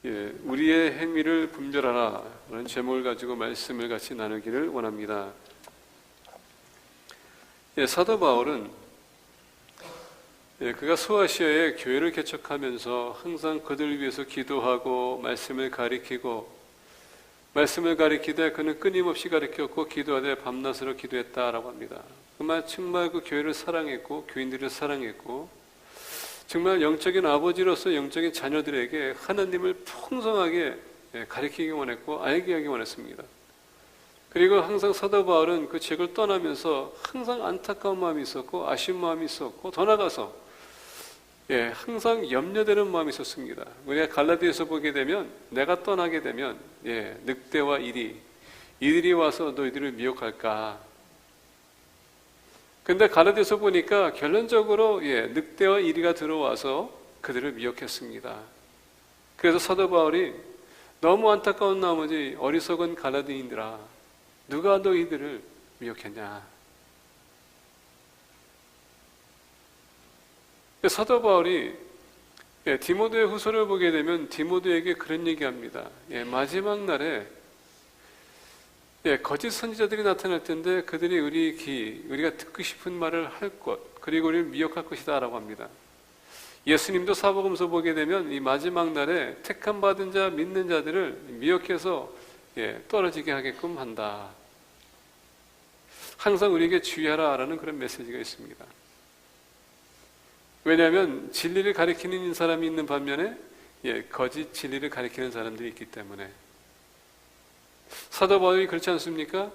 우리의 행위를 분별하라 라는 제목을 가지고 말씀을 같이 나누기를 원합니다. 사도 바울은 그가 소아시아에 교회를 개척하면서 항상 그들을 위해서 기도하고 말씀을 가리키되 그는 끊임없이 가리켰고 기도하되 밤낮으로 기도했다라고 합니다. 정말 그 교회를 사랑했고 교인들을 사랑했고 정말 영적인 아버지로서 영적인 자녀들에게 하나님을 풍성하게 가리키기 원했고 알게 하기 원했습니다. 그리고 항상 사도 바울은 그 지역을 떠나면서 항상 안타까운 마음이 있었고 아쉬운 마음이 있었고 더 나아가서 항상 염려되는 마음이 있었습니다. 우리가 갈라디아서 보게 되면 내가 떠나게 되면 늑대와 이들이 와서 너희들을 미혹할까. 근데 갈라디아서 보니까 결론적으로 늑대와 이리가 들어와서 그들을 미혹했습니다. 그래서 사도 바울이 너무 안타까운 나머지 어리석은 갈라디아인들아 누가 너희들을 미혹했냐. 사도 바울이 디모데 후서를 보게 되면 디모데에게 그런 얘기합니다. 마지막 날에 거짓 선지자들이 나타날 텐데 그들이 우리가 듣고 싶은 말을 할 것, 그리고 우리를 미혹할 것이다 라고 합니다. 예수님도 사복음서 보게 되면 이 마지막 날에 택함 받은 자, 믿는 자들을 미혹해서 떨어지게 하게끔 한다. 항상 우리에게 주의하라 라는 그런 메시지가 있습니다. 왜냐하면 진리를 가리키는 사람이 있는 반면에 거짓 진리를 가리키는 사람들이 있기 때문에. 사도 바울이 그렇지 않습니까?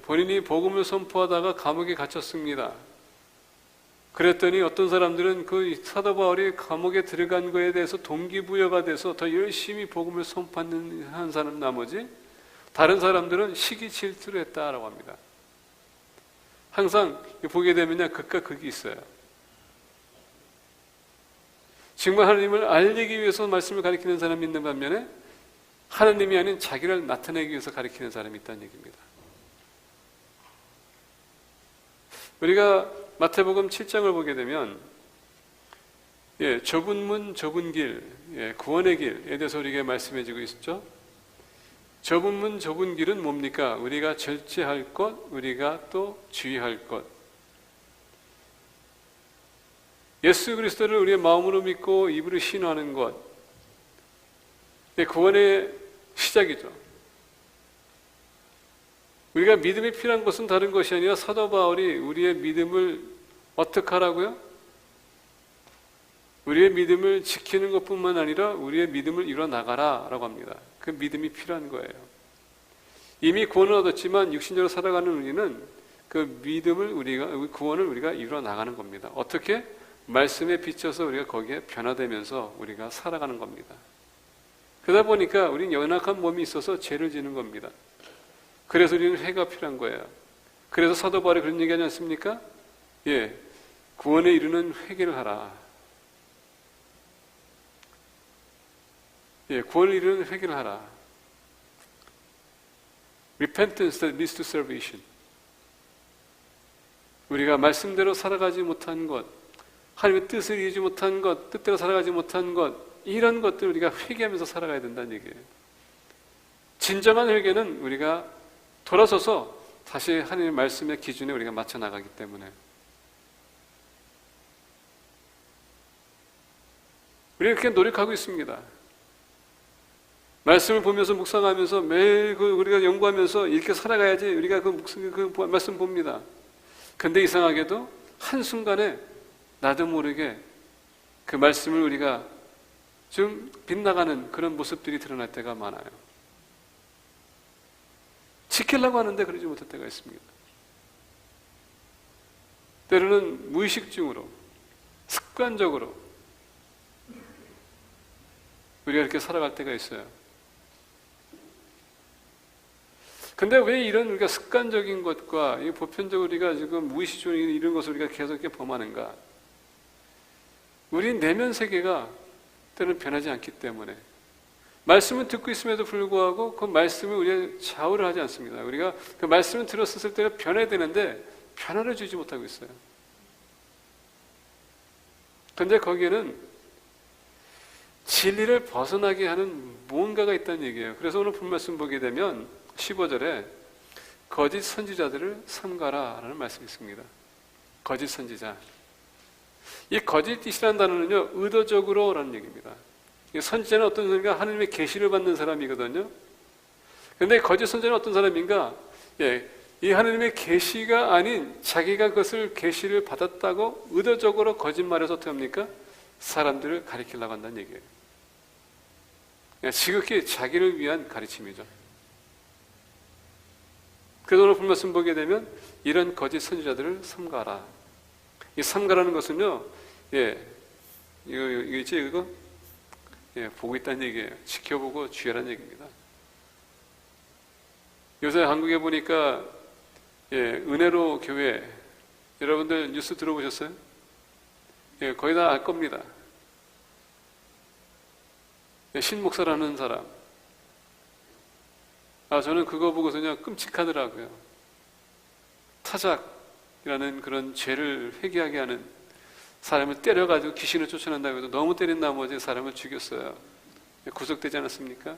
본인이 복음을 선포하다가 감옥에 gat혔습니다. 그랬더니 어떤 사람들은 그 사도 바울이 감옥에 들어간 거에 대해서 동기부여가 돼서 더 열심히 복음을 선포하는 사람 나머지 다른 사람들은 시기 질투를 했다라고 합니다. 항상 보게 되면 극과 극이 있어요. 정말 하나님을 알리기 위해서 말씀을 가리키는 사람이 있는 반면에 하나님이 아닌 자기를 나타내기 위해서 가리키는 사람이 있다는 얘기입니다. 우리가 마태복음 7장을 보게 되면 좁은 문 좁은 길, 구원의 길에 대해서 우리에게 말씀해 주고 있죠. 좁은 문 좁은 길은 뭡니까? 우리가 절제할 것, 우리가 또 주의할 것. 예수 그리스도를 우리의 마음으로 믿고 입으로 신뢰하는 것, 구원의 시작이죠. 우리가 믿음이 필요한 것은 다른 것이 아니라 사도 바울이 우리의 믿음을 어떻게 하라고요? 우리의 믿음을 지키는 것뿐만 아니라 우리의 믿음을 이뤄나가라 라고 합니다. 그 믿음이 필요한 거예요. 이미 구원을 얻었지만 육신적으로 살아가는 우리는 그 믿음을 구원을 우리가 이뤄나가는 겁니다. 어떻게? 말씀에 비춰서 우리가 거기에 변화되면서 우리가 살아가는 겁니다. 그러다 보니까 우리는 연약한 몸이 있어서 죄를 지는 겁니다. 그래서 우리는 회가 필요한 거예요. 그래서 사도 바울이 그런 얘기하지 않습니까? 구원에 이르는 회개를 하라. 구원을 이루는 회개를 하라. Repentance that leads to salvation. 우리가 말씀대로 살아가지 못한 것, 하나님의 뜻을 이루지 못한 것, 뜻대로 살아가지 못한 것, 이런 것들을 우리가 회개하면서 살아가야 된다는 얘기예요. 진정한 회개는 우리가 돌아서서 다시 하나님의 말씀의 기준에 우리가 맞춰 나가기 때문에. 우리가 그렇게 노력하고 있습니다. 말씀을 보면서 묵상하면서 매일 우리가 연구하면서 이렇게 살아가야지 우리가 그 말씀 봅니다. 근데 이상하게도 한순간에 나도 모르게 그 말씀을 우리가 좀 빗나가는 그런 모습들이 드러날 때가 많아요. 지키려고 하는데 그러지 못할 때가 있습니다. 때로는 무의식 중으로, 습관적으로 우리가 이렇게 살아갈 때가 있어요. 근데 왜 이런 우리가 습관적인 것과 보편적으로 우리가 지금 무의식적으로 이런 것을 우리가 계속 이렇게 범하는가? 우리 내면 세계가 때로는 변하지 않기 때문에 말씀을 듣고 있음에도 불구하고 그 말씀을 우리가 좌우를 하지 않습니다. 우리가 그 말씀을 들었을 때 변해야 되는데 변화를 주지 못하고 있어요. 그런데 거기에는 진리를 벗어나게 하는 무언가가 있다는 얘기예요. 그래서 오늘 본 말씀 보게 되면 15절에 거짓 선지자들을 삼가라 라는 말씀이 있습니다. 거짓 선지자. 이 거짓이라는 단어는요, 의도적으로 라는 얘기입니다. 선지자는 어떤 사람인가? 하나님의 계시를 받는 사람이거든요. 그런데 거짓 선지자는 어떤 사람인가? 이 하나님의 계시가 아닌 자기가 그것을 계시를 받았다고 의도적으로 거짓말해서 어떻게 합니까? 사람들을 가리키려고 한다는 얘기예요. 지극히 자기를 위한 가르침이죠. 그래서 오늘 본 말씀 보게 되면 이런 거짓 선지자들을 삼가라. 이 삼가라는 것은요, 이거 있지, 이거? 보고 있다는 얘기예요. 지켜보고 주의하라는 얘기입니다. 요새 한국에 보니까, 은혜로 교회, 여러분들 뉴스 들어보셨어요? 거의 다 알 겁니다. 신목사라는 사람. 저는 그거 보고서 그냥 끔찍하더라고요. 타작이라는 그런 죄를 회개하게 하는 사람을 때려가지고 귀신을 쫓아낸다고 해서 너무 때린 나머지 사람을 죽였어요. 구속되지 않았습니까?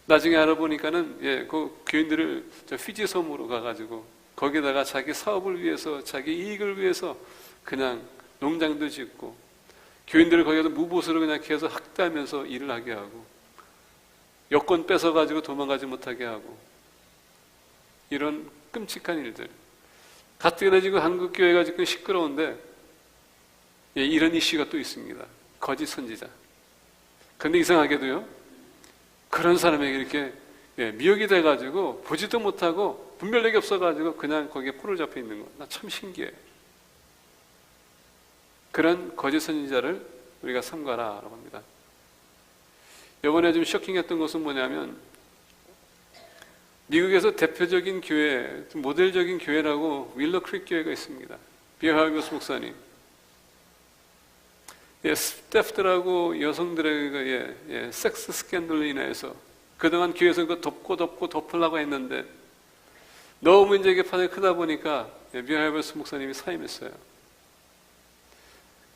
나중에 알아보니까는 그 교인들을 저 피지 섬으로 가가지고 거기다가 자기 사업을 위해서 자기 이익을 위해서 그냥 농장도 짓고 교인들을 거기서 무보수로 그냥 계속 학대하면서 일을 하게 하고 여권 뺏어가지고 도망가지 못하게 하고 이런 끔찍한 일들. 가뜩이나 지금 한국 교회가 지금 시끄러운데 이런 이슈가 또 있습니다. 거짓 선지자. 그런데 이상하게도요, 그런 사람에게 이렇게 미혹이 돼가지고 보지도 못하고 분별력이 없어가지고 그냥 거기에 포를 잡혀 있는 거. 나 참 신기해. 그런 거짓 선지자를 우리가 삼가라라고 합니다. 이번에 좀 쇼킹했던 것은 뭐냐면 미국에서 대표적인 교회, 모델적인 교회라고 윌러 크릭 교회가 있습니다. 빌 할버스 목사님. 스태프들하고 여성들에게 섹스 스캔들로 인해서 그동안 교회에서 그거 덮고 덮으려고 했는데 너무 이제 이게 파장이 크다 보니까 빌 할버스 목사님이 사임했어요.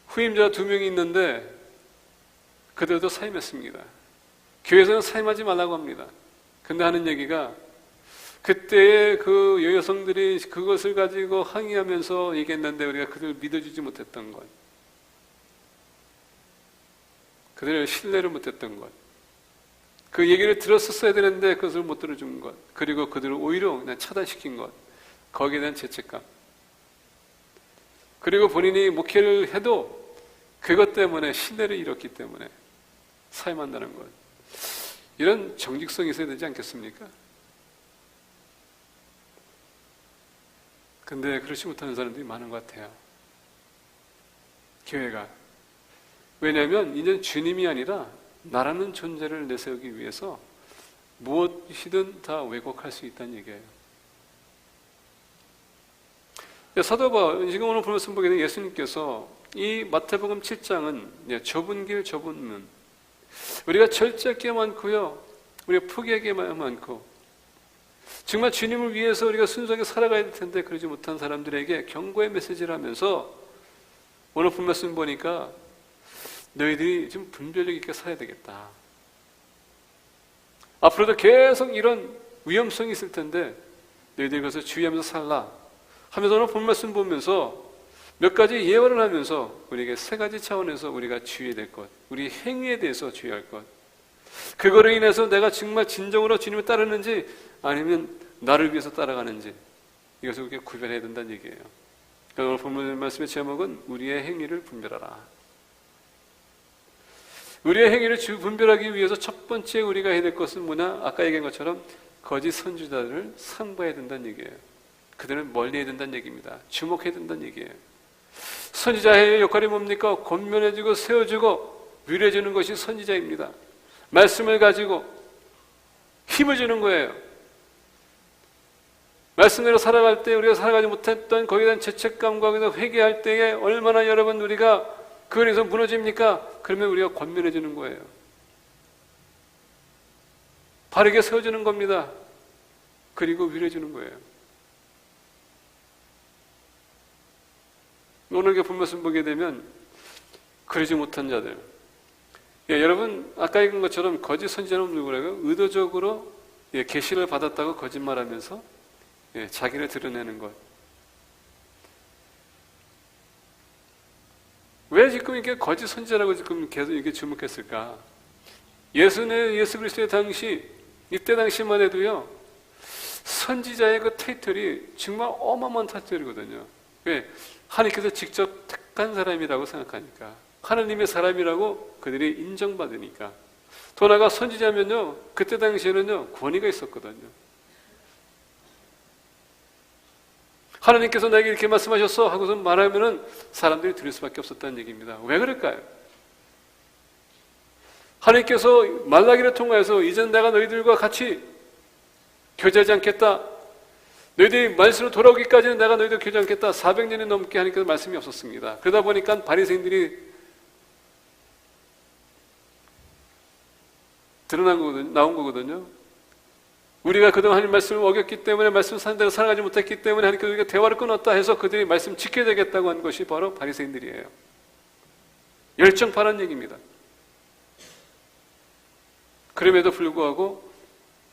후임자 2명이 있는데 그들도 사임했습니다. 교회에서는 사임하지 말라고 합니다. 근데 하는 얘기가 그때의 그 여성들이 그것을 가지고 항의하면서 얘기했는데 우리가 그들을 믿어주지 못했던 것, 그들을 신뢰를 못했던 것, 그 얘기를 들었었어야 되는데 그것을 못 들어준 것, 그리고 그들을 오히려 그냥 차단시킨 것, 거기에 대한 죄책감, 그리고 본인이 목회를 해도 그것 때문에 신뢰를 잃었기 때문에 사임한다는 것. 이런 정직성이 있어야 되지 않겠습니까? 근데 그렇지 못하는 사람들이 많은 것 같아요. 교회가. 왜냐하면 이제는 주님이 아니라 나라는 존재를 내세우기 위해서 무엇이든 다 왜곡할 수 있다는 얘기예요. 사도 바울, 지금 오늘 말씀 보게 된 예수님께서 이 마태복음 7장은 좁은 길 좁은 문, 우리가 절제하게 많고요, 우리가 포기하게 많고, 정말 주님을 위해서 우리가 순수하게 살아가야 될 텐데 그러지 못한 사람들에게 경고의 메시지를 하면서 오늘 본 말씀 보니까 너희들이 좀 분별력 있게 살아야 되겠다. 앞으로도 계속 이런 위험성이 있을 텐데 너희들이 그것을 주의하면서 살라 하면서 오늘 본 말씀 보면서 몇 가지 예언을 하면서 우리에게 3가지 차원에서 우리가 주의해야 될 것, 우리 행위에 대해서 주의할 것, 그거로 인해서 내가 정말 진정으로 주님을 따르는지 아니면 나를 위해서 따라가는지 이것을 우리가 구별해야 된다는 얘기예요. 오늘 본문 말씀의 제목은 우리의 행위를 분별하라. 우리의 행위를 분별하기 위해서 첫 번째 우리가 해야 될 것은 뭐냐? 아까 얘기한 것처럼 거짓 선지자들을 삼가야 된다는 얘기예요. 그들은 멀리 해야 된다는 얘기입니다. 주목해야 된다는 얘기예요. 선지자의 역할이 뭡니까? 권면해주고 세워주고 위로해주는 것이 선지자입니다. 말씀을 가지고 힘을 주는 거예요. 말씀대로 살아갈 때 우리가 살아가지 못했던 거기에 대한 죄책감과 거기서 회개할 때에 얼마나 여러분 우리가 그 안에서 무너집니까? 그러면 우리가 권면해 주는 거예요. 바르게 세워주는 겁니다. 그리고 위로해 주는 거예요. 오늘 본 말씀 보게 되면 그러지 못한 자들, 여러분 아까 읽은 것처럼 거짓 선지자는 누구라고요? 의도적으로 계시를 받았다고 거짓말하면서 자기를 드러내는 것. 왜 지금 이게 거짓 선지자라고 지금 계속 이게 주목했을까? 예수 그리스도의 당시, 이때 당시만 해도요, 선지자의 그 타이틀이 정말 어마어마한 타이틀이거든요. 왜? 하나님께서 직접 택한 사람이라고 생각하니까. 하나님의 사람이라고 그들이 인정받으니까. 더 나아가 선지자면요, 그때 당시에는요, 권위가 있었거든요. 하나님께서 나에게 이렇게 말씀하셨어 하고서 말하면은 사람들이 들을 수밖에 없었다는 얘기입니다. 왜 그럴까요? 하나님께서 말라기를 통하여서 이젠 내가 너희들과 같이 교제하지 않겠다. 너희들이 말씀으로 돌아오기까지는 내가 너희들 교제하지 않겠다. 400년이 넘게 하나님께서 말씀이 없었습니다. 그러다 보니까 바리새인들이 나온 거거든요. 우리가 그동안 하나님 말씀을 어겼기 때문에 말씀 산대로 살아가지 못했기 때문에 하나님께서 우리가 대화를 끊었다 해서 그들이 말씀 지켜야 되겠다고 한 것이 바로 바리새인들이에요. 열정파란 얘기입니다. 그럼에도 불구하고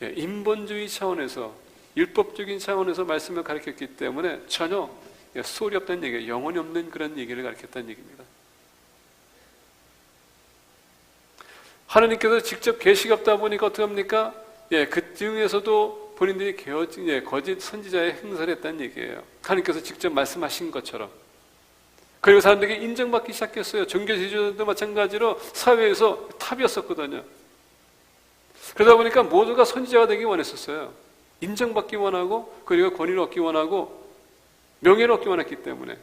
인본주의 차원에서 율법적인 차원에서 말씀을 가르쳤기 때문에 전혀 소리 없다는 얘기예요. 영혼이 없는 그런 얘기를 가르쳤다는 얘기입니다. 하나님께서 직접 계시가 없다 보니까 어떻게 합니까? 그 중에서도 본인들이 거짓 선지자의 행사를 했다는 얘기예요. 하나님께서 직접 말씀하신 것처럼. 그리고 사람들에게 인정받기 시작했어요. 종교 지도자도 마찬가지로 사회에서 탑이었었거든요. 그러다 보니까 모두가 선지자가 되기 원했었어요. 인정받기 원하고, 그리고 권위를 얻기 원하고, 명예를 얻기 원했기 때문에.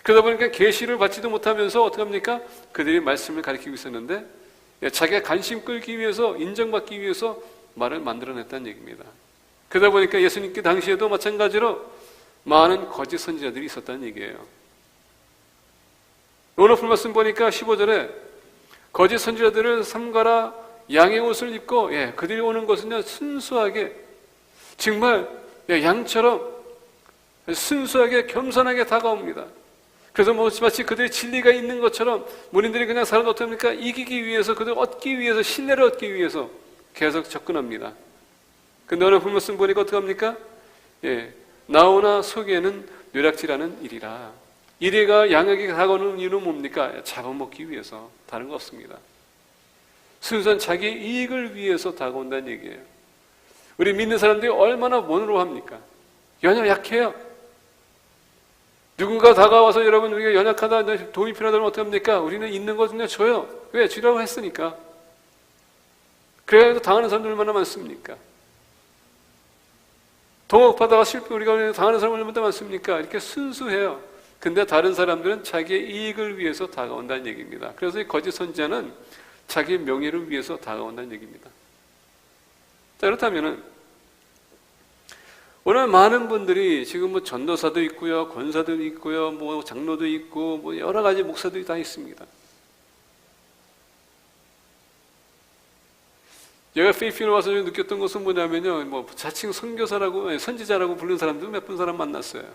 그러다 보니까 계시를 받지도 못하면서 어떻게 합니까? 그들이 말씀을 가르치고 있었는데 자기가 관심 끌기 위해서, 인정받기 위해서 말을 만들어냈다는 얘기입니다. 그러다 보니까 예수님께 당시에도 마찬가지로 많은 거짓 선지자들이 있었다는 얘기예요. 오늘 말씀 보니까 15절에 거짓 선지자들을 삼가라 양의 옷을 입고 그들이 오는 것은요 순수하게 정말 양처럼 순수하게 겸손하게 다가옵니다. 그래서 마치 그들의 진리가 있는 것처럼 문인들이 그냥 사람을 어떻게 합니까? 이기기 위해서, 그들 얻기 위해서, 신뢰를 얻기 위해서 계속 접근합니다. 근데 오늘 말씀 보니까 어떻게 합니까? 나오나 속에는 뇌락질하는 일이라. 이래가 양에게 다가오는 이유는 뭡니까? 잡아먹기 위해서. 다른 거 없습니다. 순수한 자기 이익을 위해서 다가온다는 얘기예요. 우리 믿는 사람들이 얼마나 원으로 합니까? 연약해요. 누군가 다가와서 여러분 우리가 연약하다, 도움이 필요하다면 어떻게 합니까? 우리는 있는 것 그냥 줘요. 왜? 주라고 했으니까. 그래서 당하는 사람들 얼마나 많습니까? 동업하다가 실패 우리가 당하는 사람 얼마나 많습니까? 이렇게 순수해요. 근데 다른 사람들은 자기의 이익을 위해서 다가온다는 얘기입니다. 그래서 이 거짓 선지자는 자기의 명예를 위해서 다가온다는 얘기입니다. 자, 그렇다면은 오늘 많은 분들이 지금 뭐 전도사도 있고요, 권사도 있고요, 뭐 장로도 있고, 뭐 여러 가지 목사들이 다 있습니다. 제가 필리핀에 와서 느꼈던 것은 뭐냐면요, 뭐 자칭 선교사라고, 선지자라고 부르는 사람도 몇 분 사람 만났어요.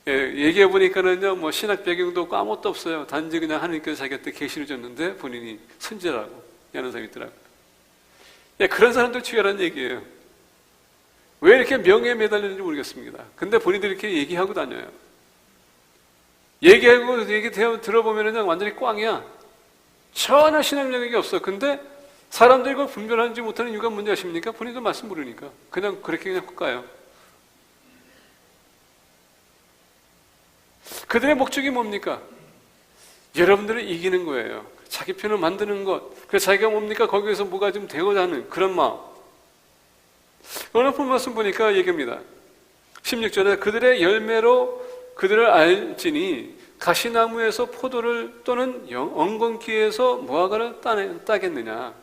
얘기해 보니까는요, 뭐 신학 배경도 없고 아무것도 없어요. 단지 그냥 하나님께서 자기한테 계시를 줬는데 본인이 선지자라고 하는 사람이 있더라고요. 그런 사람들 취하라는 얘기예요. 왜 이렇게 명예에 매달리는지 모르겠습니다. 근데 본인들이 이렇게 얘기하고 다녀요. 얘기하고 들어보면 그냥 완전히 꽝이야. 전혀 신앙력이 없어. 근데 사람들이 그걸 분별하지 못하는 이유가 뭔지 아십니까? 본인도 말씀 모르니까. 그냥 그렇게 그냥 헛가요. 그들의 목적이 뭡니까? 여러분들을 이기는 거예요. 자기 편을 만드는 것. 그래서 자기가 뭡니까? 거기에서 뭐가 좀 되고자 하는 그런 마음. 오늘 본 말씀 보니까 얘기합니다. 16절에 그들의 열매로 그들을 알지니 가시나무에서 포도를 또는 엉겅퀴에서 무화과를 따겠느냐.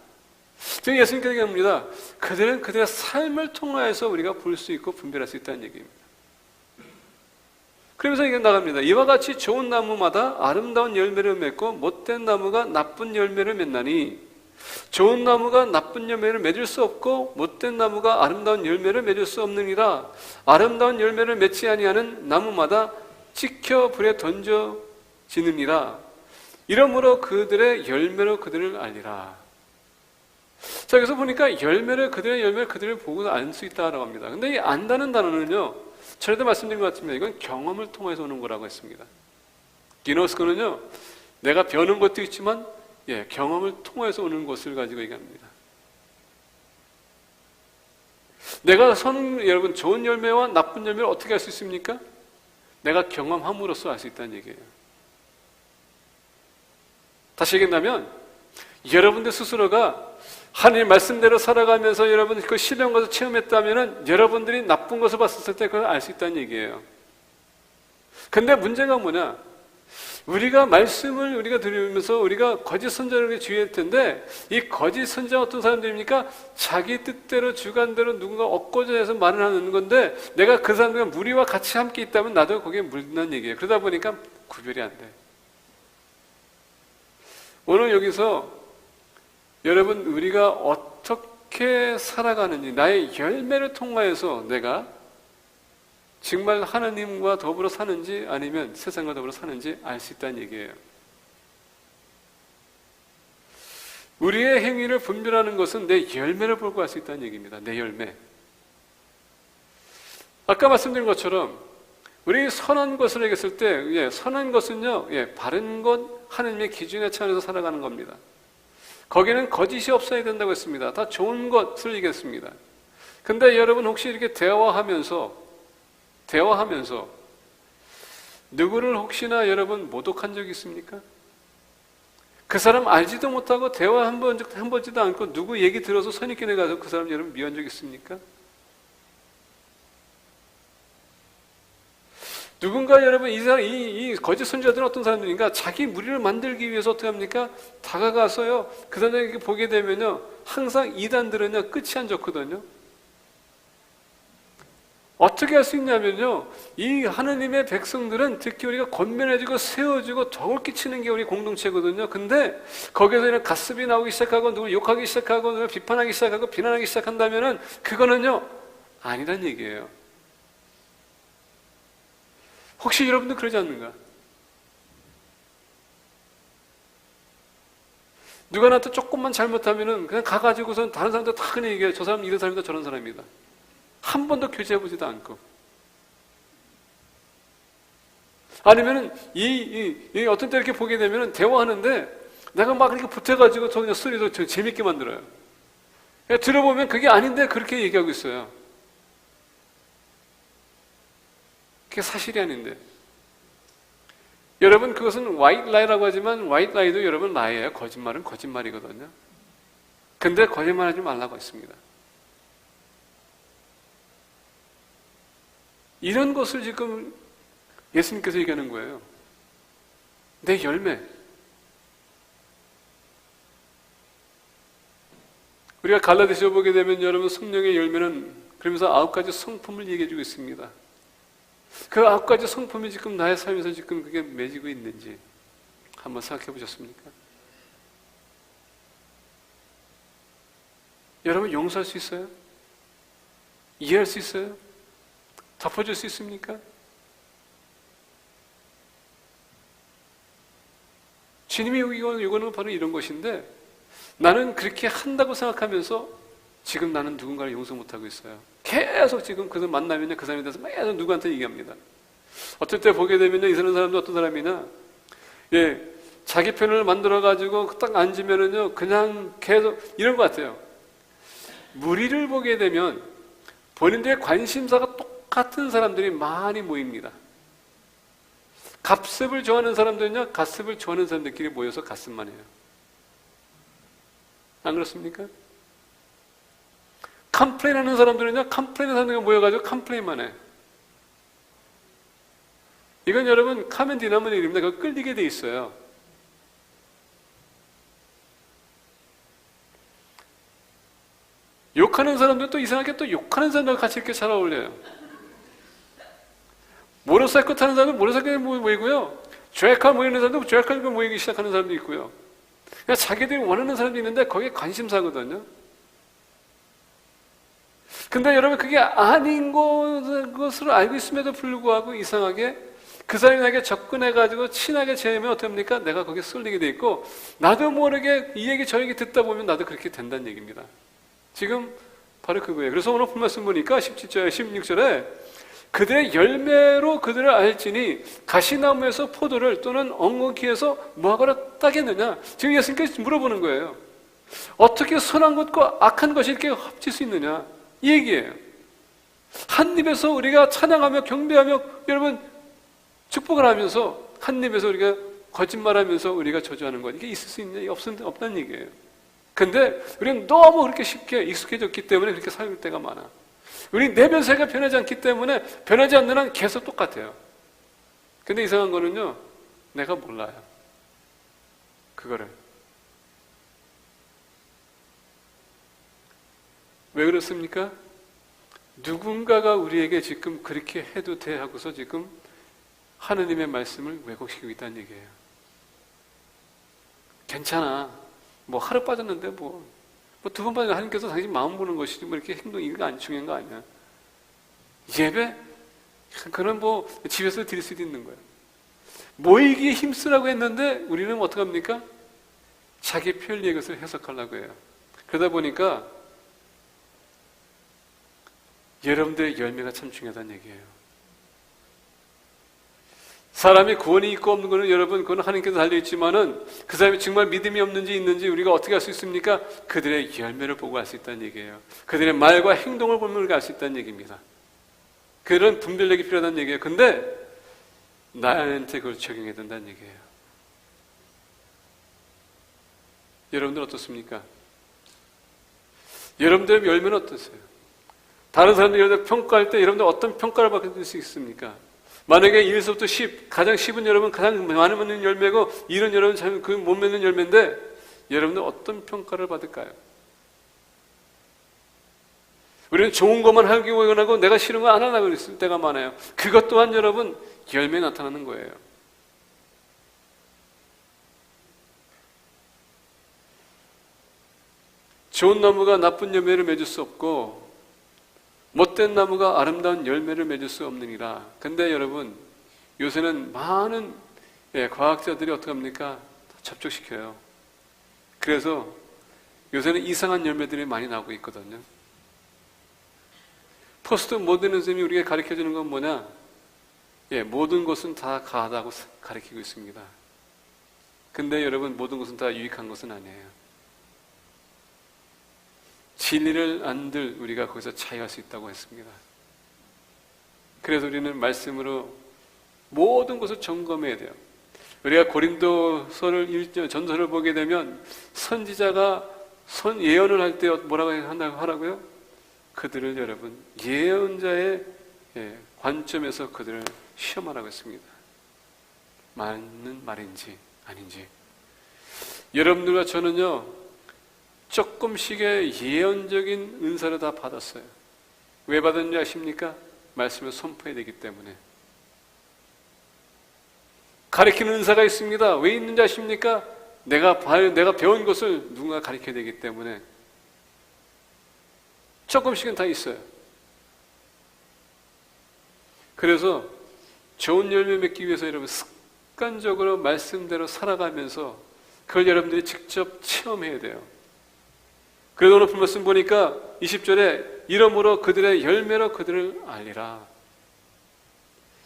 지금 예수님께서 얘기합니다. 그들은 그들의 삶을 통하여서 우리가 볼 수 있고 분별할 수 있다는 얘기입니다. 그러면서 이게 나갑니다. 이와 같이 좋은 나무마다 아름다운 열매를 맺고 못된 나무가 나쁜 열매를 맺나니 좋은 나무가 나쁜 열매를 맺을 수 없고 못된 나무가 아름다운 열매를 맺을 수 없느니라. 아름다운 열매를 맺지 아니하는 나무마다 찍혀 불에 던져지느니라. 이러므로 그들의 열매로 그들을 알리라. 자, 여기서 보니까 그들의 열매를 그들을 보고 알 수 있다라고 합니다. 근데 이 안다는 단어는요, 전에도 말씀드린 것 같습니다. 이건 경험을 통해서 오는 거라고 했습니다. 기노스코는요, 내가 배우는 것도 있지만, 경험을 통해서 오는 것을 가지고 얘기합니다. 내가 여러분, 좋은 열매와 나쁜 열매를 어떻게 알 수 있습니까? 내가 경험함으로써 알 수 있다는 얘기예요. 다시 얘기한다면, 여러분들 스스로가 하나님 말씀대로 살아가면서 여러분 그 신뢰한 것을 체험했다면 여러분들이 나쁜 것을 봤을 때 그걸 알 수 있다는 얘기예요. 근데 문제가 뭐냐? 우리가 말씀을 우리가 들으면서 우리가 거짓 선자를 주의할 텐데, 이 거짓 선자가 어떤 사람들입니까? 자기 뜻대로 주관대로 누군가 엇고져 해서 말을 하는 건데, 내가 그 사람들과 무리와 같이 함께 있다면 나도 거기에 물든다는 얘기예요. 그러다 보니까 구별이 안 돼. 오늘 여기서 여러분, 우리가 어떻게 살아가는지, 나의 열매를 통하여서 내가 정말 하나님과 더불어 사는지 아니면 세상과 더불어 사는지 알 수 있다는 얘기예요. 우리의 행위를 분별하는 것은 내 열매를 보고 알 수 있다는 얘기입니다. 내 열매. 아까 말씀드린 것처럼 우리 선한 것을 얘기했을 때, 선한 것은요, 바른 것, 하나님의 기준에 차원에서 살아가는 겁니다. 거기는 거짓이 없어야 된다고 했습니다. 다 좋은 것을 얘기했습니다. 근데 여러분 혹시 이렇게 대화하면서 누구를 혹시나 여러분 모독한 적이 있습니까? 그 사람 알지도 못하고 대화 해보지도 않고 누구 얘기 들어서 선입견에 가서 그 사람 여러분 미워한 적 있습니까? 누군가 여러분 이 거짓 선지자들은 어떤 사람들인가? 자기 무리를 만들기 위해서 어떻게 합니까? 다가가서요, 그 사람에게 보게 되면요, 항상 이단들은요 끝이 안 좋거든요. 어떻게 할 수 있냐면요, 이 하느님의 백성들은 특히 우리가 권면해주고 세워주고 덕을 끼치는 게 우리 공동체거든요. 근데 거기에서 그냥 가습이 나오기 시작하고 누굴 욕하기 시작하고 누굴 비판하기 시작하고 비난하기 시작한다면은 그거는요 아니란 얘기예요. 혹시 여러분도 그러지 않는가? 누가 나한테 조금만 잘못하면은 그냥 가가지고선 다른 사람들 다 그냥 얘기해요. 저 사람 이런 사람이다, 저런 사람이다. 한 번도 교제해보지도 않고. 아니면은 이 어떤 때 이렇게 보게 되면은 대화하는데 내가 막 이렇게 붙어가지고 저 그냥 스토리도 재밌게 만들어요. 들어보면 그게 아닌데 그렇게 얘기하고 있어요. 그게 사실이 아닌데. 여러분, 그것은 white lie라고 하지만 white lie도 여러분 lie예요. 거짓말은 거짓말이거든요. 근데 거짓말하지 말라고 했습니다. 이런 것을 지금 예수님께서 얘기하는 거예요. 내 열매. 우리가 갈라디아서 보게 되면 여러분 성령의 열매는 그러면서 9가지 성품을 얘기해주고 있습니다. 그 9가지 성품이 지금 나의 삶에서 지금 그게 맺이고 있는지 한번 생각해 보셨습니까? 여러분 용서할 수 있어요? 이해할 수 있어요? 덮어줄 수 있습니까? 주님이 이거는 바로 이런 것인데, 나는 그렇게 한다고 생각하면서 지금 나는 누군가를 용서 못하고 있어요. 계속 지금 그들 만나면 그 사람에 대해서 계속 누구한테 얘기합니다. 어떨 때 보게 되면 이 사람도 어떤 사람이나 자기 편을 만들어가지고 딱 앉으면은요 그냥 계속 이런 것 같아요. 무리를 보게 되면 본인들의 관심사가 똑같은 사람들이 많이 모입니다. 갓습을 좋아하는 사람들은요 갓습을 좋아하는 사람들끼리 모여서 갓습만 해요. 안 그렇습니까? 컴플레인하는 사람들은요 컴플레인하는 사람들이 모여가지고 컴플레인만 해. 이건 여러분 카멘 디나모닉입니다. 그거 끌리게 돼 있어요. 욕하는 사람들은 또 이상하게 또 욕하는 사람들과 같이 이렇게 잘 어울려요. 모tor사이클 타는 사람은 모tor사이클에 모이고요, 죄악할 모이는 사람도 죄악할 모이기 시작하는 사람도 있고요. 그냥 자기들이 원하는 사람도 있는데 거기에 관심사거든요. 근데 여러분 그게 아닌 것을 알고 있음에도 불구하고 이상하게 그 사람이 나에게 접근해가지고 친하게 지내면 어떻습니까? 내가 거기에 쏠리게 돼 있고, 나도 모르게 이 얘기 저 얘기 듣다 보면 나도 그렇게 된다는 얘기입니다. 지금 바로 그거예요. 그래서 오늘 본 말씀 보니까 17절, 16절에 그들의 열매로 그들을 알지니 가시나무에서 포도를 또는 엉겅퀴에서 무화과를 따겠느냐? 지금 예수님께서 물어보는 거예요. 어떻게 선한 것과 악한 것이 이렇게 합칠 수 있느냐? 이 얘기예요. 한 입에서 우리가 찬양하며 경배하며 여러분 축복을 하면서 한 입에서 우리가 거짓말하면서 우리가 저주하는 것, 이게 있을 수 있냐? 없다는 얘기예요. 근데 우리는 너무 그렇게 쉽게 익숙해졌기 때문에 그렇게 살 때가 많아. 우리 내면세가 변하지 않기 때문에 변하지 않는 한 계속 똑같아요. 근데 이상한 거는요, 내가 몰라요. 그거를. 왜 그렇습니까? 누군가가 우리에게 지금 그렇게 해도 돼 하고서 지금 하느님의 말씀을 왜곡시키고 있다는 얘기예요. 괜찮아. 뭐 하루 빠졌는데 뭐 두 번 빠졌는데 하나님께서 당신 마음 보는 것이지 뭐 이렇게 행동이 이거 안 중요한 거 아니야. 예배? 그건 뭐 집에서 드릴 수도 있는 거예요. 모이기에 힘쓰라고 했는데 우리는 어떡합니까? 자기 편리의 것을 해석하려고 해요. 그러다 보니까 여러분들의 열매가 참 중요하다는 얘기예요. 사람이 구원이 있고 없는 것은 여러분 그건 하나님께서 달려있지만은 그 사람이 정말 믿음이 없는지 있는지 우리가 어떻게 알 수 있습니까? 그들의 열매를 보고 알 수 있다는 얘기예요. 그들의 말과 행동을 보면 우리가 알 수 있다는 얘기입니다. 그런 분별력이 필요하다는 얘기예요. 근데 나한테 그걸 적용해야 된다는 얘기예요. 여러분들 어떻습니까? 여러분들의 열매는 어떠세요? 다른 사람들이 여러분들 평가할 때 여러분들 어떤 평가를 받을 수 있습니까? 만약에 1에서부터 10, 가장 10은 여러분 가장 많이 맺는 열매고 1은 여러분 그 못 맺는 열매인데 여러분들 어떤 평가를 받을까요? 우리는 좋은 것만 하기 원하고 내가 싫은 거 안 하려고 그랬을 때가 많아요. 그것 또한 여러분 열매에 나타나는 거예요. 좋은 나무가 나쁜 열매를 맺을 수 없고 못된 나무가 아름다운 열매를 맺을 수 없느니라. 근데 여러분 요새는 많은 과학자들이 어떻게 합니까? 접촉시켜요. 그래서 요새는 이상한 열매들이 많이 나오고 있거든요. 포스트 모더니즘이 우리가 가르쳐주는 건 뭐냐? 모든 것은 다 가하다고 가르치고 있습니다. 근데 여러분 모든 것은 다 유익한 것은 아니에요. 진리를 안들 우리가 거기서 차이할 수 있다고 했습니다. 그래서 우리는 말씀으로 모든 것을 점검해야 돼요. 우리가 고린도서를 전서를 보게 되면 선지자가 예언을 할 때 뭐라고 하라고요? 그들을 여러분 예언자의 관점에서 그들을 시험하라고 했습니다. 맞는 말인지 아닌지. 여러분들과 저는요 조금씩의 예언적인 은사를 다 받았어요. 왜 받았는지 아십니까? 말씀을 선포해야 되기 때문에. 가르치는 은사가 있습니다. 왜 있는지 아십니까? 내가 배운 것을 누군가 가르쳐야 되기 때문에. 조금씩은 다 있어요. 그래서 좋은 열매 맺기 위해서 여러분 습관적으로 말씀대로 살아가면서 그걸 여러분들이 직접 체험해야 돼요. 그래서 오늘 말씀 보니까 20절에 이러므로 그들의 열매로 그들을 알리라.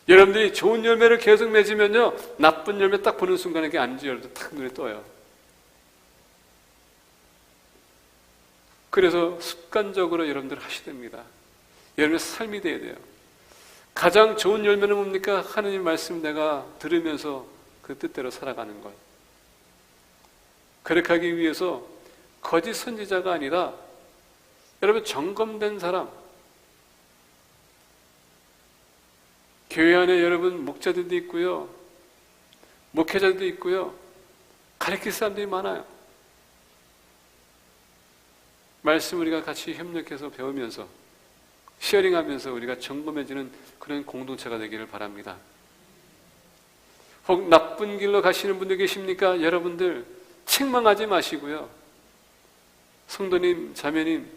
여러분들이 좋은 열매를 계속 맺으면요 나쁜 열매 딱 보는 순간에 그게 아닌지 여러분들 딱 눈에 떠요. 그래서 습관적으로 여러분들 하셔야 됩니다. 여러분의 삶이 돼야 돼요. 가장 좋은 열매는 뭡니까? 하느님 말씀 내가 들으면서 그 뜻대로 살아가는 것. 그렇게 하기 위해서 거짓 선지자가 아니라 여러분 점검된 사람, 교회 안에 여러분 목자들도 있고요 목회자들도 있고요 가르칠 사람들이 많아요. 말씀 우리가 같이 협력해서 배우면서 시어링하면서 우리가 점검해지는 그런 공동체가 되기를 바랍니다. 혹 나쁜 길로 가시는 분들 계십니까? 여러분들 책망하지 마시고요 성도님, 자매님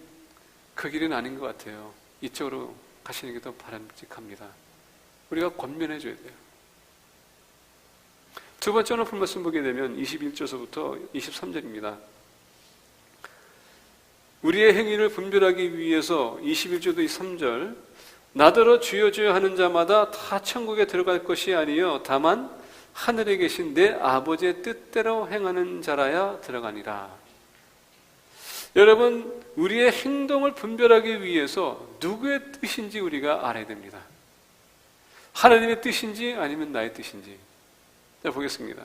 그 길은 아닌 것 같아요. 이쪽으로 가시는 게 더 바람직합니다. 우리가 권면해 줘야 돼요. 두 번째 오늘 본 말씀 보게 되면 21절서부터 23절입니다. 우리의 행위를 분별하기 위해서 21절도 23절 나더러 주여 주여 하는 자마다 다 천국에 들어갈 것이 아니요 다만 하늘에 계신 내 아버지의 뜻대로 행하는 자라야 들어가니라. 여러분, 우리의 행동을 분별하기 위해서 누구의 뜻인지 우리가 알아야 됩니다. 하나님의 뜻인지 아니면 나의 뜻인지. 자, 보겠습니다.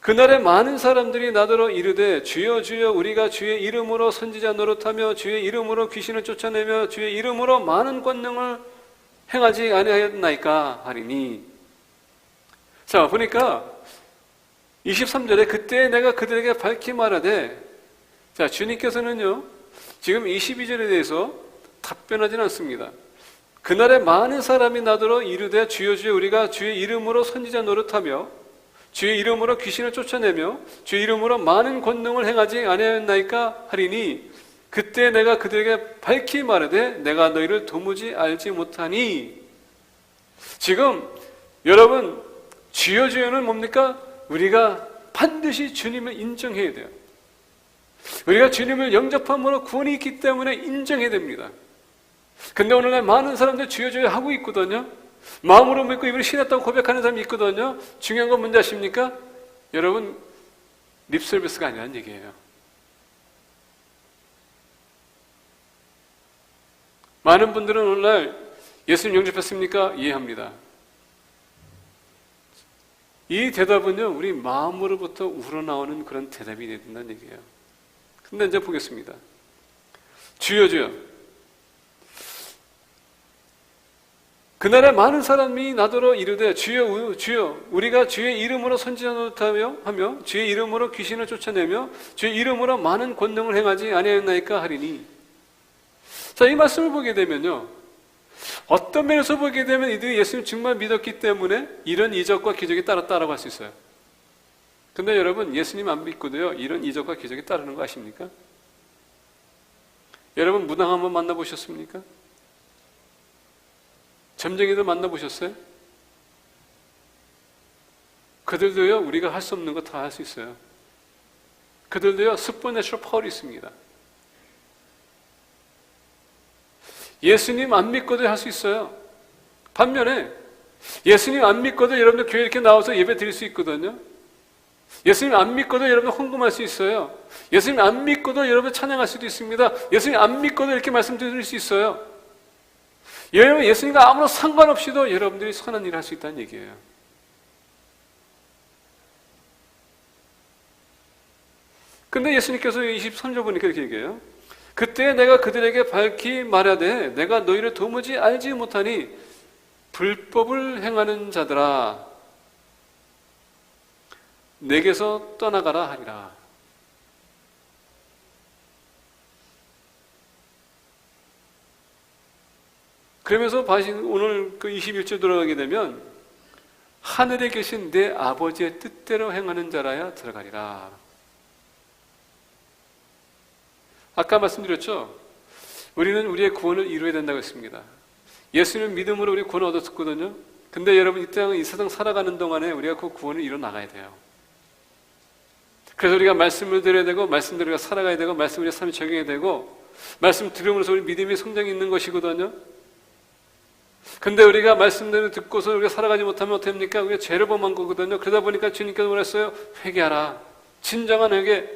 그날에 많은 사람들이 나더러 이르되 주여 주여 우리가 주의 이름으로 선지자 노릇하며 주의 이름으로 귀신을 쫓아내며 주의 이름으로 많은 권능을 행하지 아니하였나이까 하리니. 자, 보니까 23절에 그때 내가 그들에게 밝히 말하되, 자, 주님께서는요 지금 22절에 대해서 답변하지는 않습니다. 그날에 많은 사람이 나더러 이르되 주여 주여 우리가 주의 이름으로 선지자 노릇하며 주의 이름으로 귀신을 쫓아내며 주의 이름으로 많은 권능을 행하지 아니하였나이까 하리니 그때 내가 그들에게 밝히 말하되 내가 너희를 도무지 알지 못하니. 지금 여러분, 주여 주여는 뭡니까? 우리가 반드시 주님을 인정해야 돼요. 우리가 주님을 영접함으로 구원이 있기 때문에 인정해야 됩니다. 근데 오늘날 많은 사람들 주여 주여 하고 있거든요. 마음으로 믿고 입으로 신했다고 고백하는 사람이 있거든요. 중요한 건 뭔지 아십니까? 여러분, 립서비스가 아니라는 얘기예요. 많은 분들은 오늘날 예수님 영접했습니까? 이해합니다. 이 대답은요 우리 마음으로부터 우러나오는 그런 대답이 돼야 된다는 얘기예요. 근데 이제 보겠습니다. 주여 주여, 그날에 많은 사람이 나더러 이르되 주여 주여 우리가 주의 이름으로 선지자 노릇하며 하며 주의 이름으로 귀신을 쫓아내며 주의 이름으로 많은 권능을 행하지 아니하였나이까 하리니. 자, 이 말씀을 보게 되면요 어떤 면에서 보게 되면 이들이 예수님 정말 믿었기 때문에 이런 이적과 기적이 따랐다라고 할 수 있어요. 근데 여러분, 예수님 안 믿고도요 이런 이적과 기적이 따르는 거 아십니까? 여러분, 무당 한번 만나보셨습니까? 점쟁이들 만나보셨어요? 그들도요 우리가 할 수 없는 거 다 할 수 있어요. 그들도요 슈퍼내추럴 파워가 있습니다. 예수님 안 믿고도 할 수 있어요. 반면에 예수님 안 믿고도 여러분들 교회 이렇게 나와서 예배 드릴 수 있거든요. 예수님 안 믿고도 여러분들 헌금할 수 있어요. 예수님 안 믿고도 여러분 찬양할 수도 있습니다. 예수님 안 믿고도 이렇게 말씀 드릴 수 있어요. 여러분, 예수님과 아무런 상관없이도 여러분들이 선한 일을 할 수 있다는 얘기예요. 근데 예수님께서 23절 보니까 이렇게 얘기해요. 그때 내가 그들에게 밝히 말하되 내가 너희를 도무지 알지 못하니 불법을 행하는 자들아 내게서 떠나가라 하리라. 그러면서 오늘 그 21절 들어가게 되면 하늘에 계신 내 아버지의 뜻대로 행하는 자라야 들어가리라. 아까 말씀드렸죠? 우리는 우리의 구원을 이루어야 된다고 했습니다. 예수님 믿음으로 우리 구원을 얻었거든요. 근데 여러분, 이 세상 살아가는 동안에 우리가 그 구원을 이뤄 나가야 돼요. 그래서 우리가 말씀을 들어야 되고 말씀대로 우리가 살아가야 되고 말씀 우리 삶에 적용해야 되고 말씀 들음으로써 우리 믿음의 성장이 있는 것이거든요. 근데 우리가 말씀대로 듣고서 우리가 살아가지 못하면 어떻게 합니까? 우리가 죄를 범한 거거든요. 그러다 보니까 주님께서 그랬어요. 회개하라. 진정한 회개.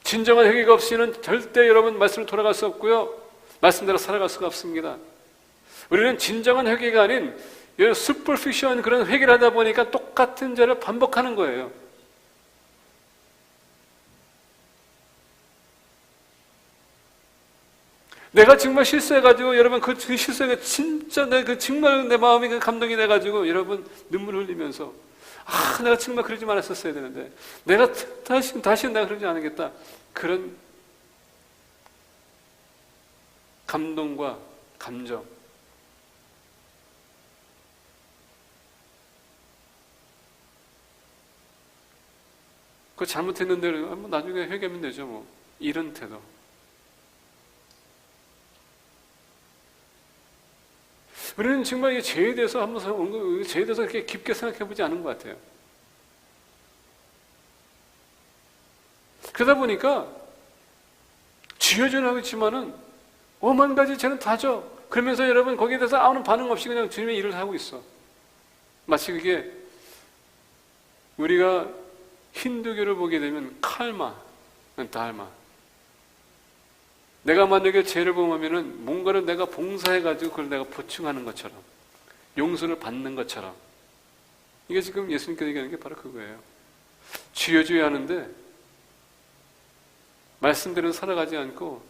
진정한 회개가 없이는 절대 여러분 말씀을 돌아갈 수 없고요. 말씀대로 살아갈 수가 없습니다. 우리는 진정한 회개가 아닌 슈퍼피시한 그런 회개를 하다 보니까 똑같은 죄를 반복하는 거예요. 내가 정말 실수해가지고 여러분 그 실수가 진짜 정말 내 마음이 감동이 돼가지고 여러분 눈물 흘리면서 내가 정말 그러지 말았었어야 되는데 내가 다시는 내가 그러지 않겠다. 그런 감동과 감정. 그거 잘못했는데 뭐 나중에 회개하면 되죠 뭐. 이런 태도. 우리는 정말 이 죄에 대해서 한번 죄에 대해서 그렇게 깊게 생각해 보지 않은 것 같아요. 그러다 보니까 쥐어주는 하고 있지만은 오만 가지 죄는 다죠. 그러면서 여러분 거기에 대해서 아무런 반응 없이 그냥 주님의 일을 하고 있어. 마치 그게 우리가 힌두교를 보게 되면 칼마, 달마. 내가 만약에 죄를 범하면은 뭔가를 내가 봉사해가지고 그걸 내가 보충하는 것처럼, 용서를 받는 것처럼. 이게 지금 예수님께서 얘기하는 게 바로 그거예요. 쥐어줘야 하는데 말씀대로 살아가지 않고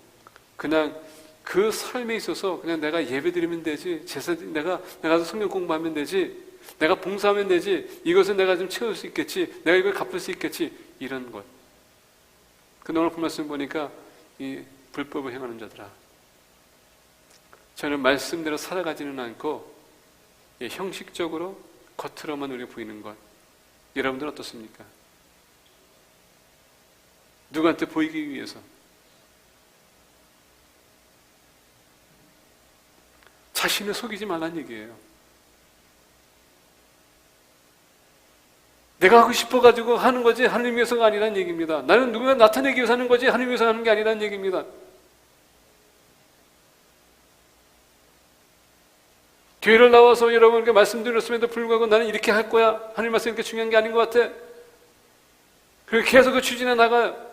그냥 그 삶에 있어서 그냥 내가 예배드리면 되지, 내가 가서 성경 공부하면 되지, 내가 봉사하면 되지, 이것은 내가 좀 채울 수 있겠지, 내가 이걸 갚을 수 있겠지, 이런 것. 근데 오늘 말씀 보니까 이 불법을 행하는 자들아, 저는 말씀대로 살아가지는 않고 형식적으로 겉으로만 우리가 보이는 것. 여러분들은 어떻습니까? 누구한테 보이기 위해서. 자신을 속이지 말란 얘기예요. 내가 하고 싶어가지고 하는 거지 하나님 위해서가 아니란 얘기입니다. 나는 누군가 나타내기 위해서 하는 거지 하나님 위해서 하는 게 아니란 얘기입니다. 교회를 나와서 여러분께 말씀드렸음에도 불구하고 나는 이렇게 할 거야, 하나님 말씀이 이렇게 중요한 게 아닌 것 같아. 그리고 계속 그 추진해 나가요.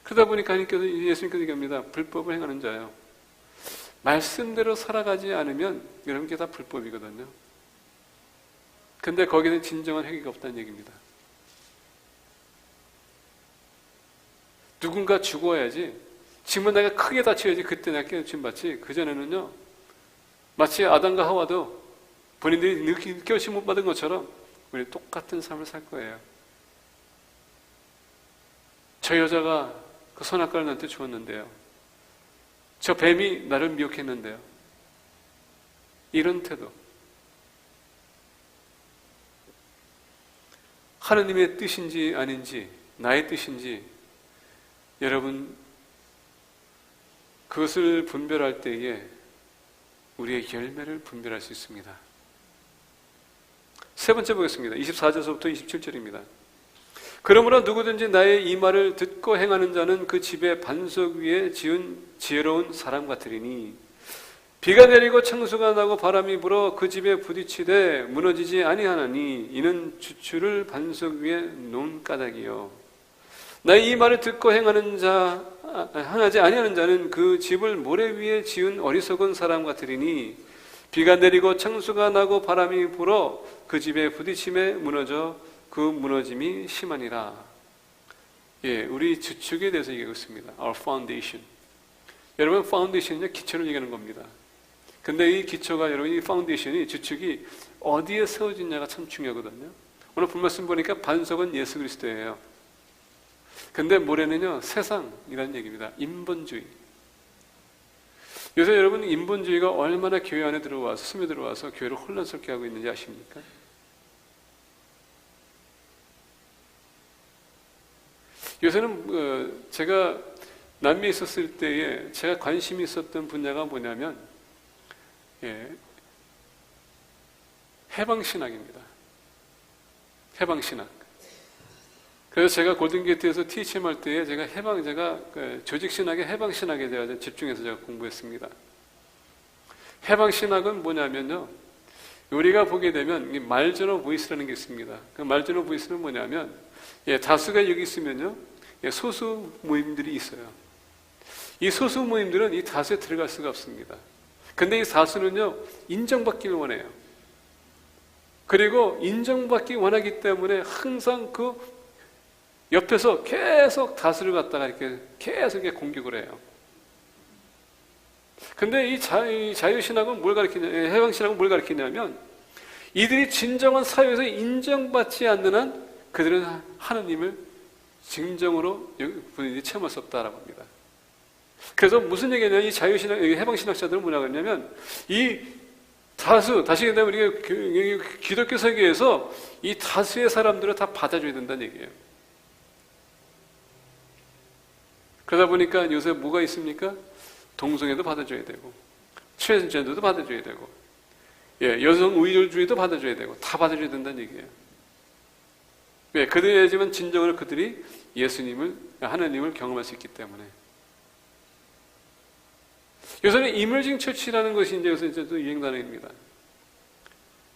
그러다 보니까 예수님께서 얘기합니다. 불법을 행하는 자요, 말씀대로 살아가지 않으면 여러분 게 다 불법이거든요. 근데 거기는 진정한 회개가 없다는 얘기입니다. 누군가 죽어야지, 지금은 내가 크게 다쳐야지 그때 내가 깨우침 받지, 그전에는요 마치 아담과 하와도 본인들이 깨우침 못 받은 것처럼 우리 똑같은 삶을 살 거예요. 저 여자가 그 선악과를 나한테 주었는데요, 저 뱀이 나를 미혹했는데요, 이런 태도. 하나님의 뜻인지 아닌지, 나의 뜻인지, 여러분 그것을 분별할 때에 우리의 열매를 분별할 수 있습니다. 세 번째 보겠습니다. 24절부터 27절입니다. 그러므로 누구든지 나의 이 말을 듣고 행하는 자는 그 집의 반석 위에 지은 지혜로운 사람 같으리니, 비가 내리고 창수가 나고 바람이 불어 그 집에 부딪히되 무너지지 아니하나니 이는 주추를 반석 위에 놓은 까닭이요. 나의 이 말을 듣고 행하지 아니하는 자는 그 집을 모래 위에 지은 어리석은 사람 같으리니, 비가 내리고 창수가 나고 바람이 불어 그 집에 부딪힘에 무너져 그 무너짐이 심하니라. 예, 우리 주축에 대해서 얘기하고 있습니다. Our foundation. 여러분, 파운데이션은요, 기초를 얘기하는 겁니다. 근데 이 기초가, 여러분, 이 파운데이션이, 주축이 어디에 세워지냐가 참 중요하거든요. 오늘 본 말씀 보니까 반석은 예수 그리스도예요. 근데 모래는요, 세상이라는 얘기입니다. 인본주의. 요새 여러분, 인본주의가 얼마나 교회 안에 들어와서, 스며들어와서 교회를 혼란스럽게 하고 있는지 아십니까? 요새는 제가 남미에 있었을 때에 제가 관심이 있었던 분야가 뭐냐면, 해방신학입니다. 해방신학. 그래서 제가 골든게이트에서 THM 할 때에 제가 조직신학의 해방신학에 대해서 집중해서 제가 공부했습니다. 해방신학은 뭐냐면요, 우리가 보게 되면 말전어 보이스라는 게 있습니다. 그 말전어 보이스는 뭐냐면, 다수가 여기 있으면요, 소수 모임들이 있어요. 이 소수 모임들은 이 다수에 들어갈 수가 없습니다. 근데 이 다수는요, 인정받기를 원해요. 그리고 인정받기 원하기 때문에 항상 그 옆에서 계속 다수를 갖다가 이렇게 계속 공격을 해요. 근데 이 자유신학은 뭘 가르치냐, 해방신학은 뭘 가르치냐면, 이들이 진정한 사회에서 인정받지 않는 한 그들은 하나님을 진정으로 본인이 체험할 수 없다라고 합니다. 그래서 무슨 얘기냐면, 이 자유신학, 해방신학자들은 뭐라고 했냐면, 이 다수, 다시 얘기하면 우리가 기독교 세계에서 이 다수의 사람들을 다 받아줘야 된다는 얘기예요. 그러다 보니까 요새 뭐가 있습니까? 동성애도 받아줘야 되고, 트랜스젠더도 받아줘야 되고, 여성 우월주의도 받아줘야 되고 다 받아줘야 된다는 얘기예요. 왜? 그래야지만 진정으로 그들이 예수님을, 하나님을 경험할 수 있기 때문에. 요새는 이머징 처치라는 것이 이제 요새 또 유행 단어입니다.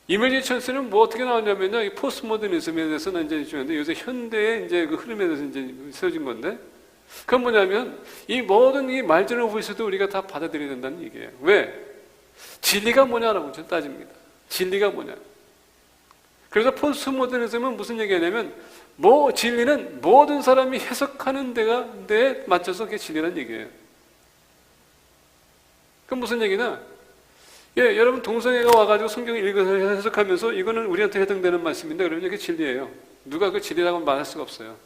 이머징 처치는 뭐 어떻게 나오냐면요, 이 포스트 모더니즘에 대해서는 이제 중요한데 요새 현대의 이제 그 흐름에 대해서 이제 세워진 건데, 그건 뭐냐면 이 모든 이 말전을 보이서도 우리가 다 받아들여야 된다는 얘기예요. 왜? 진리가 뭐냐라고 따집니다. 진리가 뭐냐. 그래서 포스트 모더니즘은 무슨 얘기하냐면, 진리는 모든 사람이 해석하는 데에 맞춰서 그게 진리라는 얘기예요. 그럼 무슨 얘기냐? 여러분 동성애가 와가지고 성경을 읽어서 해석하면서 이거는 우리한테 해당되는 말씀인데 그러면 이게 진리예요. 누가 그 진리라고 말할 수가 없어요.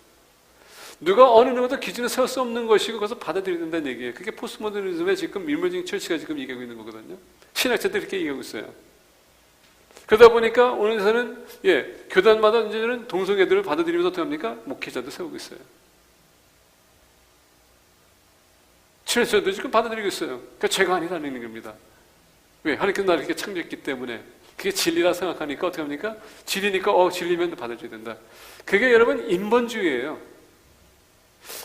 누가 어느 누구도 기준을 세울 수 없는 것이고 그것을 받아들여야 된다는 얘기예요. 그게 포스트모더니즘의 지금 이머징 처치가 지금 얘기하고 있는 거거든요. 신학자들이 이렇게 얘기하고 있어요. 그러다 보니까 오늘에서는 교단마다 이제는 동성애들을 받아들이면서 어떻게 합니까? 목회자도 세우고 있어요. 신학자도 지금 받아들이고 있어요. 그러니까 죄가 아니라는 겁니다. 왜? 하나님께서 나를 이렇게 창조했기 때문에 그게 진리라 생각하니까 어떻게 합니까? 진리니까 진리면 받아줘야 된다. 그게 여러분 인본주의예요.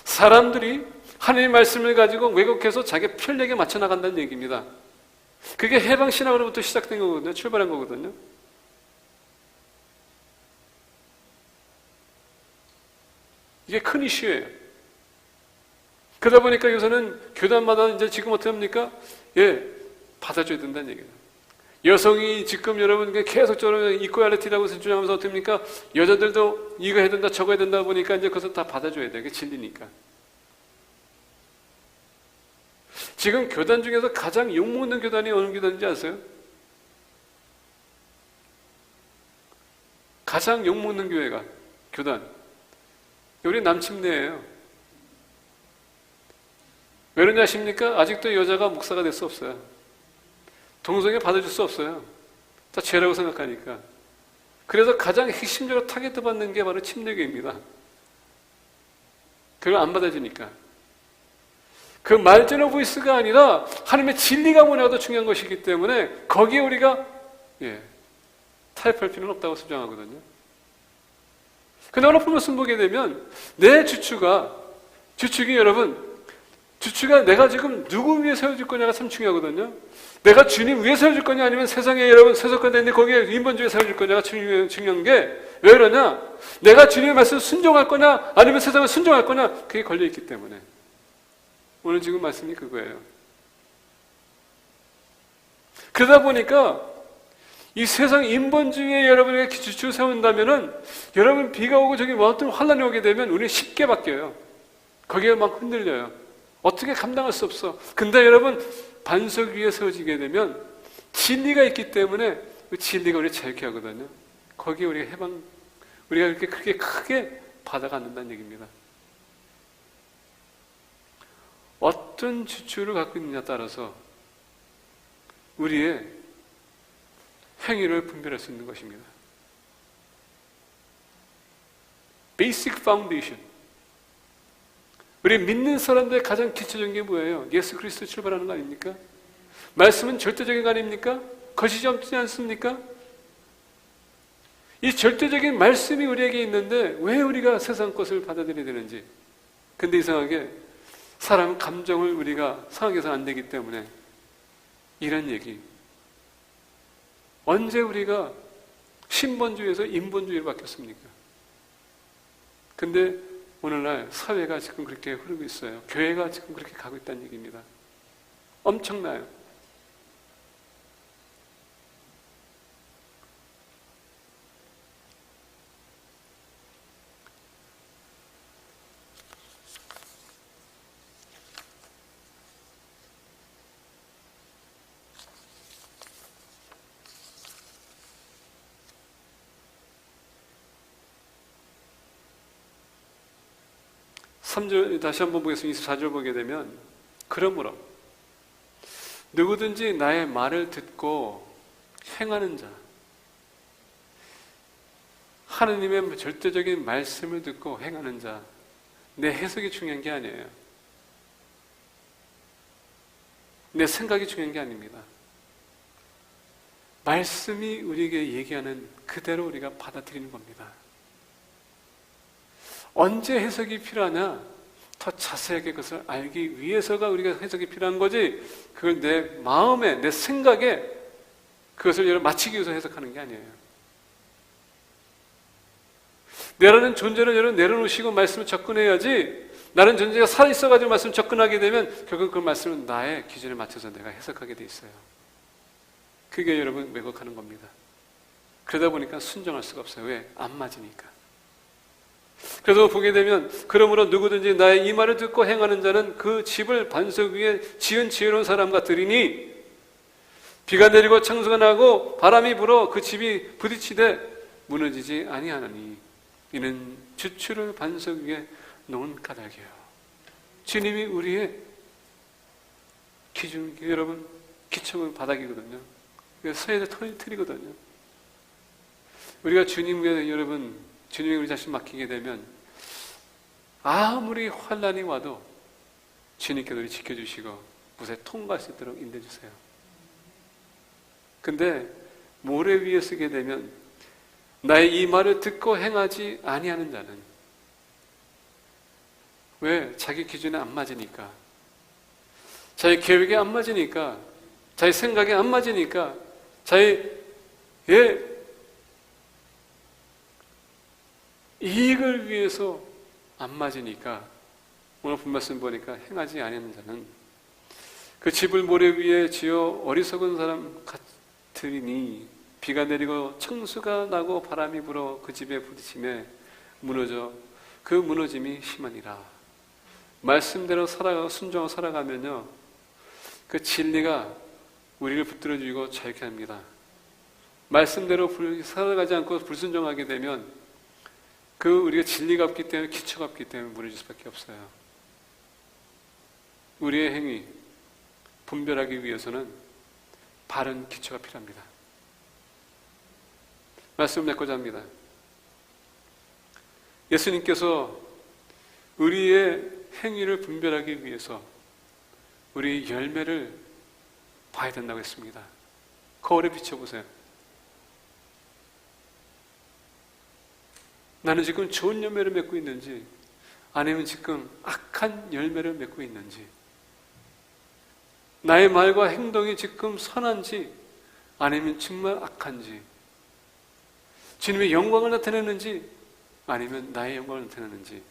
사람들이 하나님의 말씀을 가지고 왜곡해서 자기 편력에 맞춰 나간다는 얘기입니다. 그게 해방신학으로부터 시작된 거거든요. 출발한 거거든요. 이게 큰 이슈예요. 그러다 보니까 요새는 교단마다 이제 지금 어떻게 합니까? 받아줘야 된다는 얘기예요. 여성이 지금 여러분 계속적으로 이퀄리티라고 주장하면서 어떻게 합니까? 여자들도 이거 해야 된다 저거 해야 된다 보니까 이제 그것을 다 받아줘야 돼. 그게 진리니까. 지금 교단 중에서 가장 욕먹는 교단이 어느 교단인지 아세요? 가장 욕먹는 교단. 우리 남침내예요. 왜 그러냐 아십니까? 아직도 여자가 목사가 될 수 없어요. 동성애 받아줄 수 없어요. 다 죄라고 생각하니까. 그래서 가장 핵심적으로 타겟 받는 게 바로 침례교입니다. 그걸 안 받아주니까. 그 말제너 보이스가 아니라 하나님의 진리가 뭐냐가 더 중요한 것이기 때문에 거기에 우리가 타협할 필요는 없다고 주장하거든요. 근데 어느 말씀 보게 되면 내 주축이 여러분, 주축가 내가 지금 누구 위해 세워질 거냐가 참 중요하거든요. 내가 주님 위해 세워질 거냐 아니면 세상에 여러분 세속화가 되는데 거기에 인본주의에 세워질 거냐가 중요한 게 왜 그러냐? 내가 주님의 말씀을 순종할 거냐 아니면 세상을 순종할 거냐 그게 걸려있기 때문에 오늘 지금 말씀이 그거예요. 그러다 보니까 이 세상 인본주의에 여러분에게 주축을 세운다면은 여러분 비가 오고 저기 어떤 환란이 오게 되면 우리는 쉽게 바뀌어요. 거기에 막 흔들려요. 어떻게 감당할 수 없어. 근데 여러분 반석 위에 세워지게 되면 진리가 있기 때문에 그 진리가 우리를 자유케 하거든요. 거기에 우리가 그렇게 크게 바다가 안 된다는 얘기입니다. 어떤 주축을 갖고 있느냐에 따라서 우리의 행위를 분별할 수 있는 것입니다. Basic Foundation. 우리 믿는 사람들의 가장 기초적인 게 뭐예요? 예수 그리스도 출발하는 거 아닙니까? 말씀은 절대적인 거 아닙니까? 거짓이 없지 않습니까? 이 절대적인 말씀이 우리에게 있는데 왜 우리가 세상 것을 받아들여야 되는지. 근데 이상하게 사람 감정을 우리가 상하게서 안 되기 때문에 이런 얘기. 언제 우리가 신본주의에서 인본주의로 바뀌었습니까? 근데 오늘날 사회가 지금 그렇게 흐르고 있어요. 교회가 지금 그렇게 가고 있다는 얘기입니다. 엄청나요. 다시 한번 보겠습니다. 24절 보게 되면 그러므로 누구든지 나의 말을 듣고 행하는 자, 하느님의 절대적인 말씀을 듣고 행하는 자, 내 해석이 중요한 게 아니에요. 내 생각이 중요한 게 아닙니다. 말씀이 우리에게 얘기하는 그대로 우리가 받아들이는 겁니다. 언제 해석이 필요하냐? 더 자세하게 그것을 알기 위해서가 우리가 해석이 필요한 거지, 그걸 내 마음에, 내 생각에 그것을 맞추기 위해서 해석하는 게 아니에요. 내라는 존재를 여러분 내려놓으시고 말씀을 접근해야지, 나는 존재가 살아있어가지고 말씀을 접근하게 되면 결국 그 말씀은 나의 기준에 맞춰서 내가 해석하게 돼 있어요. 그게 여러분 왜곡하는 겁니다. 그러다 보니까 순종할 수가 없어요. 왜? 안 맞으니까. 그래서 보게 되면, 그러므로 누구든지 나의 이 말을 듣고 행하는 자는 그 집을 반석 위에 지은 지혜로운 사람 같으리니, 비가 내리고 창수가 나고 바람이 불어 그 집이 부딪히되 무너지지 아니하나니 이는 주추를 반석 위에 놓은 까닭이에요. 주님이 우리의 기준, 여러분 기초는 바닥이거든요. 서야 될 틀이거든요. 우리가 주님께, 여러분 주님이 우리 자신 맡기게 되면 아무리 환난이 와도 주님께서 우리 지켜주시고 무사히 통과할 수 있도록 인도해주세요. 근데 모래 위에 쓰게 되면 나의 이 말을 듣고 행하지 아니하는 자는, 왜? 자기 기준에 안 맞으니까, 자기 계획에 안 맞으니까, 자기 생각에 안 맞으니까, 자기의 이익을 위해서 안 맞으니까, 오늘 본 말씀 보니까 행하지 아니하는 자는 그 집을 모래 위에 지어 어리석은 사람 같으니 비가 내리고 창수가 나고 바람이 불어 그 집에 부딪히며 무너져 그 무너짐이 심하니라. 말씀대로 살아가고 순종하고 살아가면요, 그 진리가 우리를 붙들어주고 자유케 합니다. 말씀대로 살아가지 않고 불순종하게 되면 그 우리가 진리가 없기 때문에, 기초가 없기 때문에 무너질 수밖에 없어요. 우리의 행위 분별하기 위해서는 바른 기초가 필요합니다. 말씀을 맺고자 합니다. 예수님께서 우리의 행위를 분별하기 위해서 우리 열매를 봐야 된다고 했습니다. 거울에 비춰보세요. 나는 지금 좋은 열매를 맺고 있는지, 아니면 지금 악한 열매를 맺고 있는지, 나의 말과 행동이 지금 선한지 아니면 정말 악한지, 주님의 영광을 나타내는지 아니면 나의 영광을 나타내는지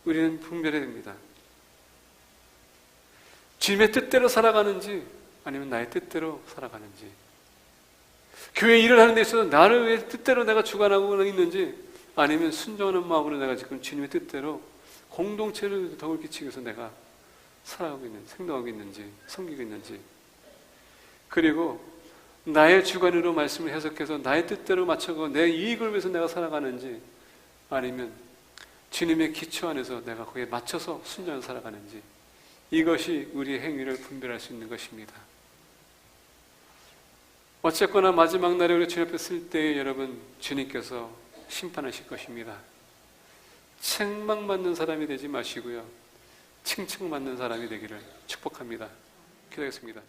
우리는 분별해야 됩니다. 주님의 뜻대로 살아가는지 아니면 나의 뜻대로 살아가는지, 교회 일을 하는 데 있어서 나를 위해 뜻대로 내가 주관하고 있는지 아니면 순종하는 마음으로 내가 지금 주님의 뜻대로 공동체를 덕을 끼치기 위해서 내가 살아가고 있는지, 생동하고 있는지, 섬기고 있는지, 그리고 나의 주관으로 말씀을 해석해서 나의 뜻대로 맞춰서 내 이익을 위해서 내가 살아가는지 아니면 주님의 기초 안에서 내가 거기에 맞춰서 순종해서 살아가는지, 이것이 우리의 행위를 분별할 수 있는 것입니다. 어쨌거나 마지막 날에 우리 주님 앞에 쓸 때에 여러분 주님께서 심판하실 것입니다. 책망받는 사람이 되지 마시고요, 칭찬받는 사람이 되기를 축복합니다. 기도하겠습니다.